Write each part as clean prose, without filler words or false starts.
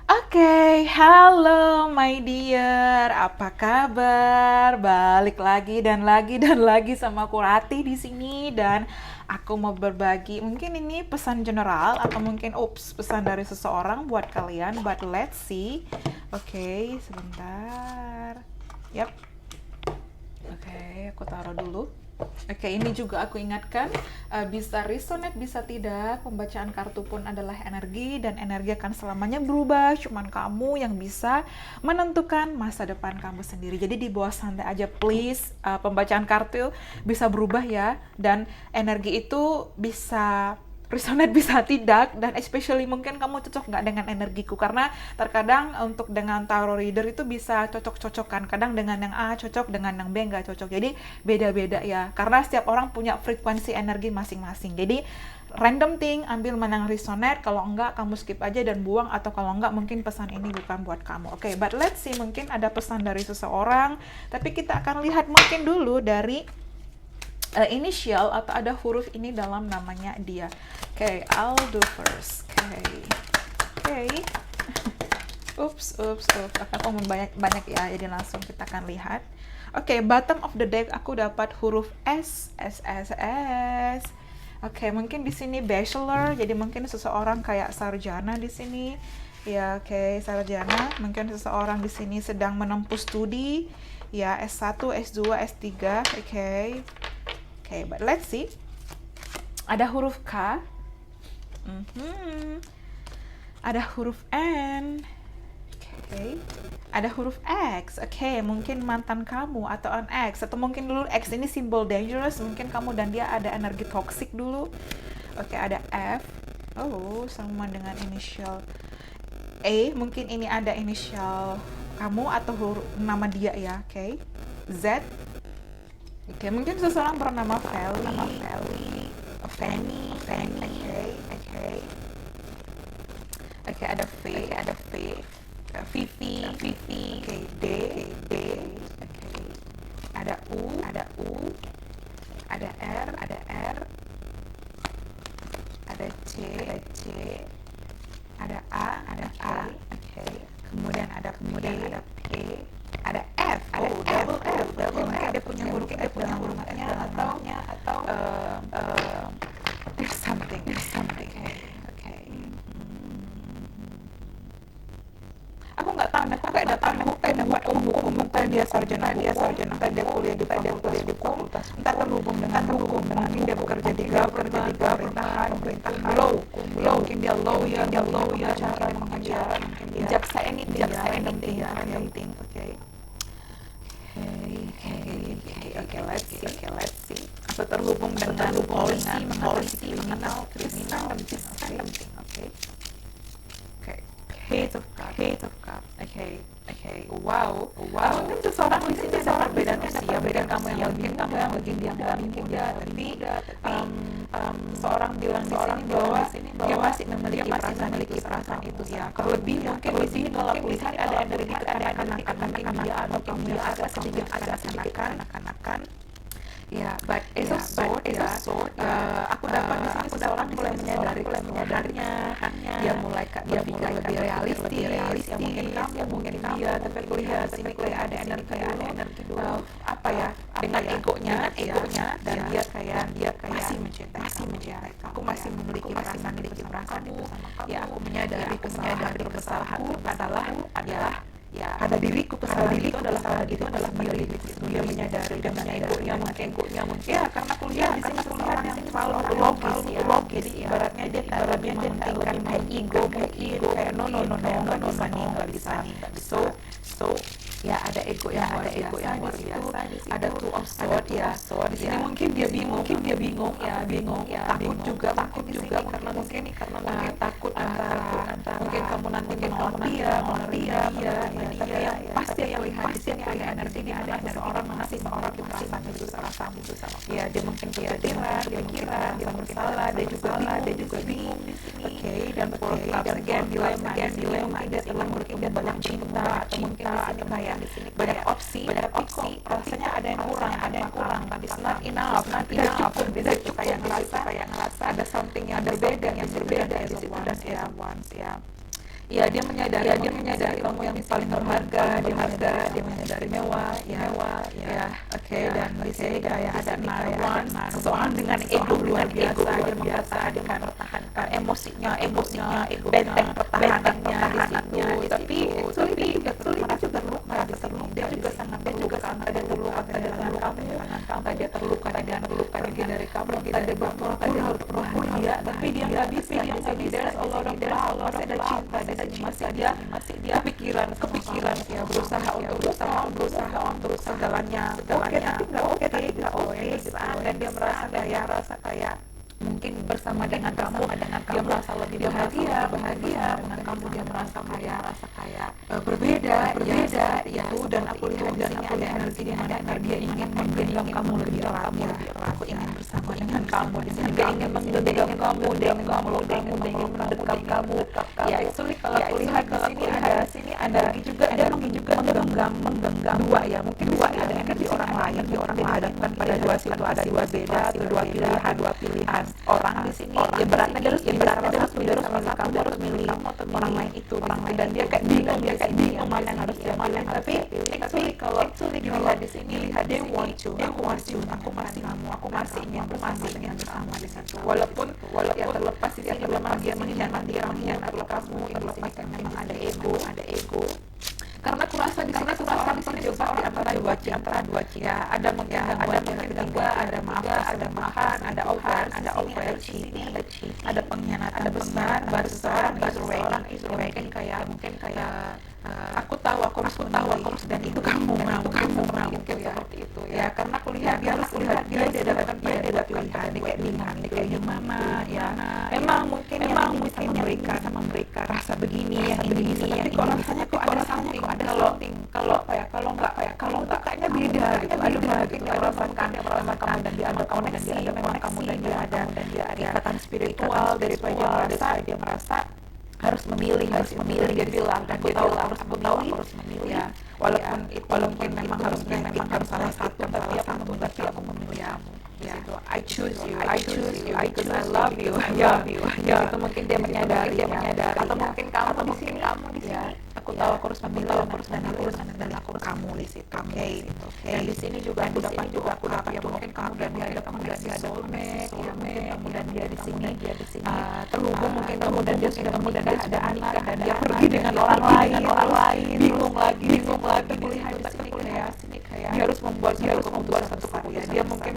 Oke, halo my dear, apa kabar? Balik lagi dan lagi dan lagi sama aku Rati di sini dan aku mau berbagi mungkin ini pesan general atau mungkin pesan dari seseorang buat kalian, but let's see. Oke, sebentar. Yap. Oke, aku taruh dulu. Oke, ini juga aku ingatkan, bisa resonate, bisa tidak. Pembacaan kartu pun adalah energi, dan energi akan selamanya berubah. Cuman kamu yang bisa menentukan masa depan kamu sendiri. Jadi di bawah santai aja, please. Pembacaan kartu bisa berubah ya, dan energi itu bisa resonate bisa tidak, dan especially mungkin kamu cocok nggak dengan energiku, karena terkadang untuk dengan tarot reader itu bisa cocok-cocokan, kadang dengan yang A cocok, dengan yang B nggak cocok, jadi beda-beda ya, karena setiap orang punya frekuensi energi masing-masing. Jadi random thing, ambil mana yang resonate, kalau enggak kamu skip aja dan buang, atau kalau enggak mungkin pesan ini bukan buat kamu. Oke, but let's see, mungkin ada pesan dari seseorang, tapi kita akan lihat mungkin dulu dari initial atau ada huruf ini dalam namanya dia. Oke, I'll do first. Oke. Ups. Aku mau banyak ya, jadi langsung kita akan lihat. Oke, bottom of the deck aku dapat huruf S. Oke, mungkin di sini bachelor, jadi mungkin seseorang kayak sarjana di sini. Ya, oke, sarjana. Mungkin seseorang di sini sedang menempuh studi. Ya, S1, S2, S3. Oke. Oke, but let's see. Ada huruf K. Ada huruf N. Oke. Ada huruf X. Oke, mungkin mantan kamu atau an X, atau mungkin dulu X ini simbol dangerous, mungkin kamu dan dia ada energi toxic dulu. Oke, ada F. Oh, sama dengan inisial A, mungkin ini ada inisial kamu atau huruf nama dia ya. Oke. Z. Oke, mungkin seseorang bernama Fanny. Oke, ada V. Vivi. Oke, D. Oke. Ada U. Ada R. Ada C. Ada A. Oke. Kemudian ada P. Ada F. Double F. Mungkin dia punya huruf F dalam rumahnya, atau there's something. Oke. Aku nggak tahu, aku kayak dapat hukum, entah dia sarjana, entah dia kuliah di fakultas, entah terhubung dengan mungkin dia bekerja di pemerintahan, mungkin dia lawyer, cara mengajar, jaksa, anything. Oke, let's see. Atau terhubung dengan polisi, mengenal kriminal, oke. Page of Cup. Oke. Wow. Mungkin seseorang di sini ada perbedaan usia, beda kamu yang lebih muda, tapi seorang bilang di sini bahwa dia masih memiliki perasaan itu ya. Terlebih mungkin di sini kalau lihat ada energi kekanak-kanakan, mungkin dia agak sedikit kanak-kanakan. Ya, but it's a sword. Aku dapat di sini seseorang mulai menyadarinya. Dia mulai lebih realistis. Ya mungkin dia, tapi aku lihat sini kayak ada energi dulu. Dengan egonya, dan dia kayak masih mencintai. Aku masih memiliki perasaan itu sama kamu. Ya, aku menyadari kesalahanku adalah pada diriku, kesalahan itu adalah sendiri. Dia menyadari dengan egonya mungkin ya, karena kuliah di sini seseorang yang selalu logis, jadi ibaratnya dia mementingkan kayak ego kayak no nggak bisa so ya, ada ego yang luar biasa. Ada two of swords ya. Di sini mungkin dia bingung ya, takut juga karena mungkin takut antara mungkin kamu nanti menolak dia, tapi yang pasti aku lihat di sini ada energi di mana seseorang mengasih perasaan itu sama ya. Dia mungkin kepikiran, dia bersalah, dia juga bingung di sini. Oke, dan dilema dia telah berpikir banyak cinta, atau mungkin di sini banyak opsi, rasanya ada yang kurang, tapi not enough, tidak cukup, kayak ngerasa ada something yang berbeda di situ, dan ya dia menyadari kamu yang paling berharga, dia menyadari mewah, oke. Dan di sini kayak ada Narwan, seseorang dengan ego luar biasa, dia mempertahankan emosinya, benteng pertahanannya di situ. Tapi actually dia juga merasa terluka di sini. Dia juga sangat terluka dia terluka dengan kamu, dia terluka pergi dari kamu, dia berdoa, dia harus bahagia, tapi dia nggak bisa. Dia there's a lot of love, ada cinta di sini, masih dia kepikiran ya, berusaha untuk segalanya, tapi nggak oke, dan dia merasa kayak mungkin bersama dengan kamu, dia merasa lebih bahagia dengan kamu, dia merasa kayak berbeda itu. Dan aku lihat di sini ada energi di mana dia ingin menggenggam kamu lebih erat. Aku ingin bersama dengan kamu di sini, dia ingin menggenggam kamu, dia ingin mendekat kamu. Ya, actually kalau aku lihat di sini ada energi juga, menggenggam dua ya, mungkin dua ada energi orang lain, dihadapkan pada dua situasi berbeda, dua pilihan orang di sini. Ya beratnya dia harus milih orang lain itu, dan dia kayak bingung mana yang harus dia pilih. Tapi actually kalau dilihat di sini, dia want you, aku masih ingin bersama di situ, walaupun ya terlepas di sini memang dia mengkhianati kamu di sini kan memang ada ego. Karena aku rasa di sini juga di antara dua cinta ya, ada mungkin juga ada maafan, ada overreaching, ada pengkhianatan besar mungkin kayak aku tahu aku harus, dan itu kamu mungkin seperti itu ya. Karena aku lihat dia dapatkan pilihan kayak gimana ya. Memang mungkin bisa memberikan rasa begini yang ini, tapi kok rasanya ada something kalau nggak kayaknya beda gitu. Ada perasaan kamu dan dia ada koneksi, memang kamu dan dia ada ikatan spiritual daripada dia merasa harus memilih. Dia bilang, aku tahu harus memilih ya, walaupun memang harus menyakitkan salah satu, tapi aku memilih kamu. Ya, I choose you because I love you. Ya, itu mungkin dia menyadari, atau mungkin kamu di sini. Aku tahu aku harus memilih, dan aku kamu di situ. Oke. Dan di sini juga aku dapat ya, mungkin kamu dan dia ada koneksi soulmate, ya, mungkin kamu dan dia di sini terhubung, mungkin kamu dan dia sudah ada anak, dan dia pergi dengan orang lain, bingung lagi melihat di sini kayak dia harus membuat satu karya. Dia mungkin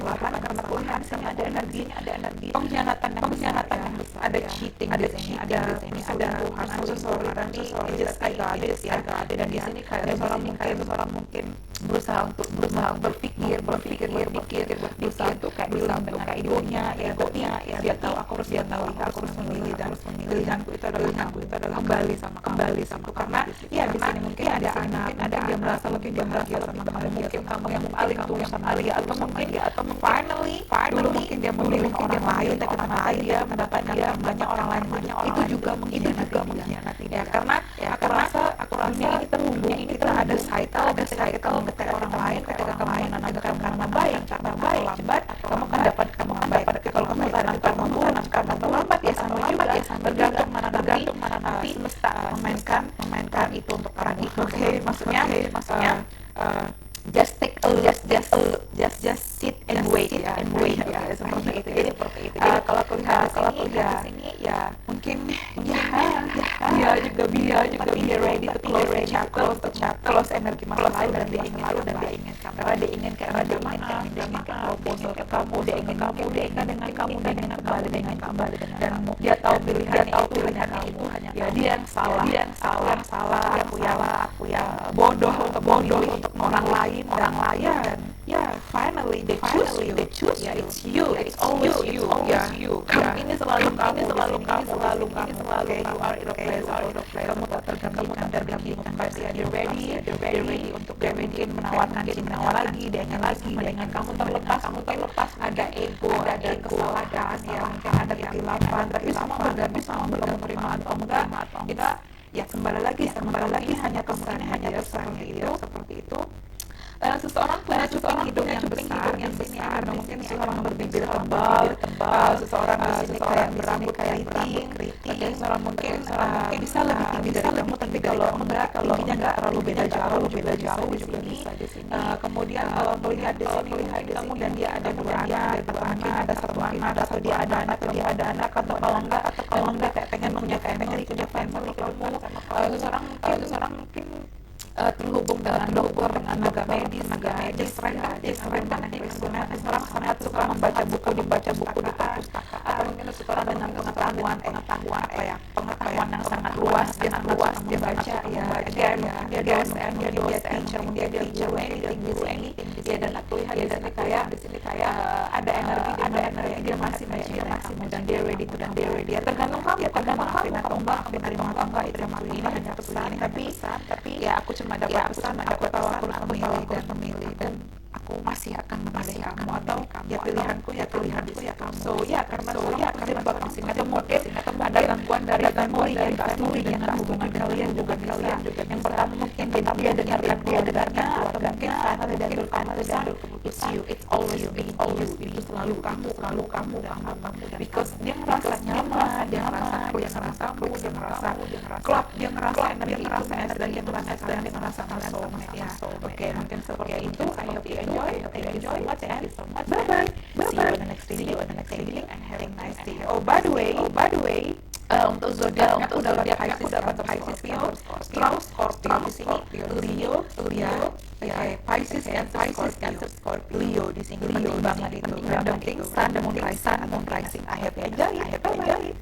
lahan karena Tuhan sini ada energi pengkhianatan yang besar, ada cheating, ada Tuhan, seseorang tadi dan di sini kayak seseorang mungkin berusaha untuk berpikir, berusaha untuk kayak bilang dengan egonya ya, dia tahu aku harus memilih, dan pilihanku itu adalah kembali sama karena ya di sini mungkin ada anak, dia merasa lebih bahagia sama kamu, mungkin kamu yang paling tulus sama dia, atau finally dulu mungkin dia memilih orang lain, tapi ternyata dia mendapatkan banyak orang lain, itu juga mengkhianati dia. Karena aku rasa dunia ini terhubung, kita ada cycle mengetek orang lain, ketika kamu menanamkan karma baik, lambat kamu kan dapat, tapi kalau kamu tanam karma terlambat ya sama juga, tergantung mana nanti semesta memainkan itu untuk orang itu. Oke, maksudnya just sit and wait ya, seperti itu. Jadi kalau aku lihat di sini ya mungkin dia juga ready to close energi masa lalu, dan dia ingin karena dia ingin proposal ke kamu, dia ingin dengan kamu dan kembali dengan dan dia tahu pilihan itu hanya ya dia yang salah, aku yang bodoh untuk orang lain. Dan finally they choose ya, it's you, it's always you. Kamu ini selalu kamu. Okay, you are in a place, kamu tak tergantikan dia ready untuk dia mungkin menawarkan lagi, dia ingin kamu terlepas, ada ego, ada kesalahan ya, mungkin ada kegelapan, tapi semua berganti sama kamu terima atau enggak. Kita ya kembali lagi hanya kesannya hanya seperti itu. Seseorang punya hidung yang besar, mungkin seseorang berbibir tebal, seseorang di sini kayak berambut keriting, seseorang mungkin bisa lebih tinggi dari kamu, tapi kalau enggak terlalu beda jauh juga bisa di sini. Kemudian kalau melihat di sini kamu dan dia ada dua anak, atau mungkin ada satu anak, atau dia ada anak, atau kalau enggak kayak pengen punya family kamu, seseorang mungkin terhubung dengan dokter, dengan tenaga medis, just random orang sangat suka membaca buku di perpustakaan, mungkin suka dengan pengetahuan yang sangat luas, dia baca ya, dia dosen, dia teacher, dia anything di sini, ya. Dan aku lihat di sini kayak ada energi, dia masih dan dia ready, ya tergantung kamu menerima atau enggak, itu ini hanya pesan, tapi ya aku cuma dapat pesan, aku tahu aku memilih dan aku masih akan memilih kamu, atau ya pilihanku ya kamu. So ya karena terjebak di sini, atau mungkin ada gangguan dari family yang hubungan kalian juga. Yang pertama mungkin dia dengarkan keluarganya, atau mungkin family dan keputusan, it's always you, selalu kamu, because dia merasa nyaman, dia merasa aku yang merasa kamu, dia merasa klop, dia merasa energi, dan dia merasa kalian soulmate, ya. Oke, mungkin seperti itu. I hope you enjoy. Thank you so much, and bye bye. See you in the next video, and have a nice day. Oh, by the way, untuk zodiak aku dapat Pisces, Scorpio di sini, Leo, Pisces, Cancer, Scorpio, Leo di sini, penting banget itu. Random things, Sun, Moon, Rising. I have enjoy.